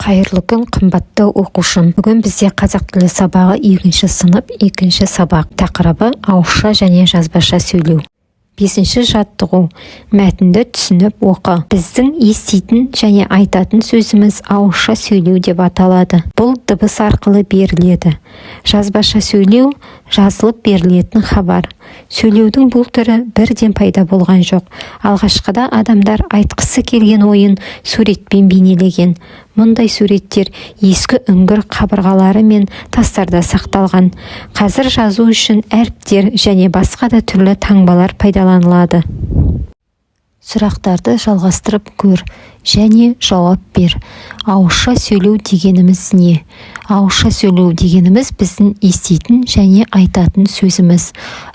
Қайырлы күн, қымбатты оқушым. Бүгін бізде қазақ тілі сабағы 2-ші сынып 2-ші сабақ. Тақырыбы ауызша және жазбаша сөйлеу. 5-ші жаттығу. Мәтінді түсініп оқы. Біздің еститін және айтатын сөзіміз ауызша сөйлеу деп аталады. Бұл дыбыс арқылы беріледі. Жазбаша сөйлеу жазылып берілетін хабар. Сөйлеудің бұл түрі бірден пайда болған жоқ. Алғашқыда адамдар айтқысы келген ойын суретпен бейнелеген. Мұндай суреттер ескі үңгір қабырғалары мен тастарда сақталған. Қазір жазу үшін әріптер және басқа да түрлі таңбалар пайдаланылады. Сұрақтарды жалғастырып көр және жауап бер. Ауызша сөйлеу дегеніміз не? Ауызша сөйлеу дегеніміз біздің еститін және айтатын сөзіміз.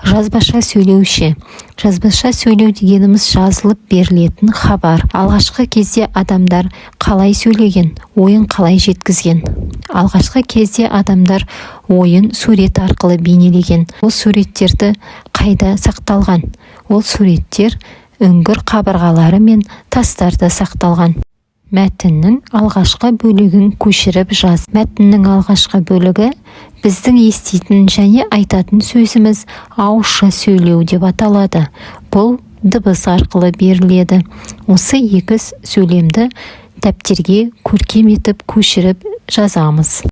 Жазбаша сөйлеуші. Жазбаша сөйлеу дегеніміз жазылып берілетін хабар. Алғашқы кезде адамдар қалай сөйлеген, ойын қалай жеткізген. Алғашқы кезде адамдар ойын сурет арқылы бейнелеген. Ол суреттерді қайда сақталған? Ол суреттер үңгір қабырғалары мен тастарда сақталған. Мәтіннің алғашқы бөлігін көшіріп жаз. Мәтіннің алғашқы бөлігі біздің еститін және айтатын сөзіміз ауызша сөйлеу деп аталады. Бұл дыбыс арқылы беріледі. Осы екі сөйлемді дәптерге көркем етіп көшіріп жазамыз.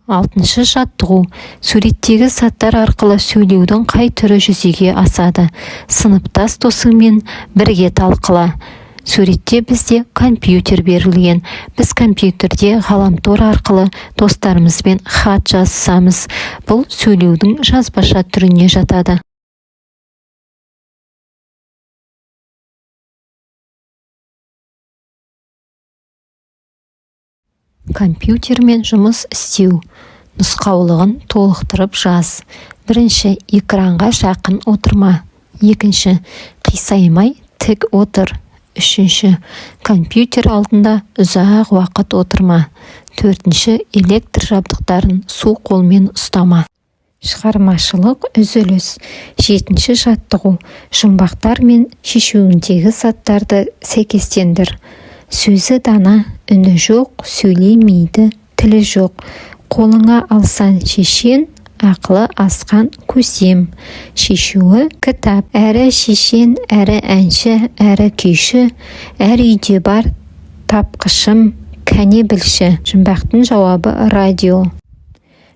6-шы жаттығу. Суреттегі заттар арқылы сөйлеудің қай түрі жүзеге асады? Сыныптас досыңмен бірге талқыла. Суретте бізде компьютер берілген. Біз компьютерде ғаламтор арқылы достарымызбен хат жазысамыз. Бұл сөйлеудің жазбаша түріне жатады. Компьютермен жұмыс істеу. Нұсқаулығын толықтырып жаз. 1. Экранға жақын отырма. 2. Қисаймай тік отыр. 3. Компьютер алдында ұзақ уақыт отырма. 4. Электр жабдықтарын су қолмен ұстама. Шығармашылық үзіліс. 7. жаттығу. Жұмбақтар мен шешуіндегі заттарды сәйкестендір. Сөзі дана, үні жоқ, сөйлемейді, тілі жоқ. Қолыңа алсан шешен, ақылы асқан көсем. Шешуі кітап. Әрі шешен, әрі әнші, әрі күйші. Әр үйде бар тапқышым, кәне білші. Жұмбақтың жауабы радио.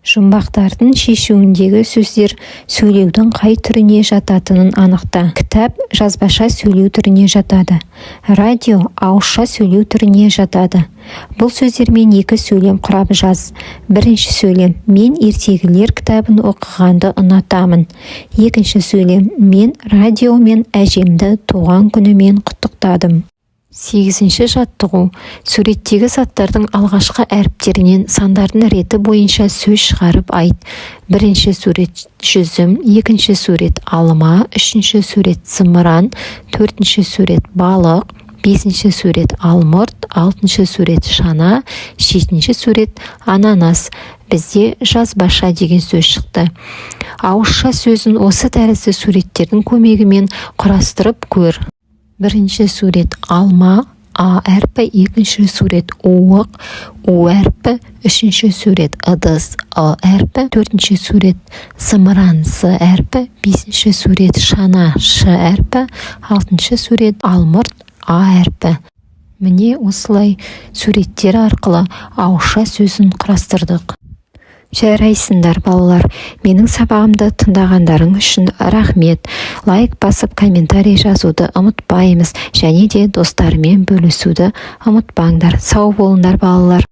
Жұмбақтардың шешуіндегі сөздер сөйлеудің қай түріне жататынын анықта. Кітап жазбаша сөйлеу түріне жатады. Радио ауызша сөйлеу түріне жатады. Бұл сөздермен екі сөйлем құрап жаз. 1. сөйлем: мен ертегілер кітабын оқығанды ұнатамын. 2. сөйлем: мен радиомен әжемді туған күнімен құттықтадым. 8. жаттығу. Суреттегі заттардың алғашқы әріптерінен сандардың реті бойынша сөз шығарып айт. 1. сурет жүзім, 2. сурет алма, 3. сурет зымыран, 4. сурет балық, 5. сурет алмұрт, 6. сурет шана, 7. сурет ананас. Бізде жазбаша деген сөз шықты. Ауызша сөзін осы тәрізді суреттердің көмегімен құрастырып көр. 1. сурет алма, А әрпі, 2. сурет уық, У әрпі, 3. сурет ыдыс, А әрпі, 4. сурет зымыран, С әрпі, 5. сурет шана, Ш әрпі, 6. сурет алмұрт, А әрпі. Міне осылай суреттер арқылы ауызша сөзін құрастырдық. Жарайсыңдар балалар, менің сабағымды тыңдағандарың үшін рахмет. Лайк басып комментарий жазуды ұмытпаймыз, және де достарымен бөлісуді ұмытпаңдар. Сау болыңдар балалар.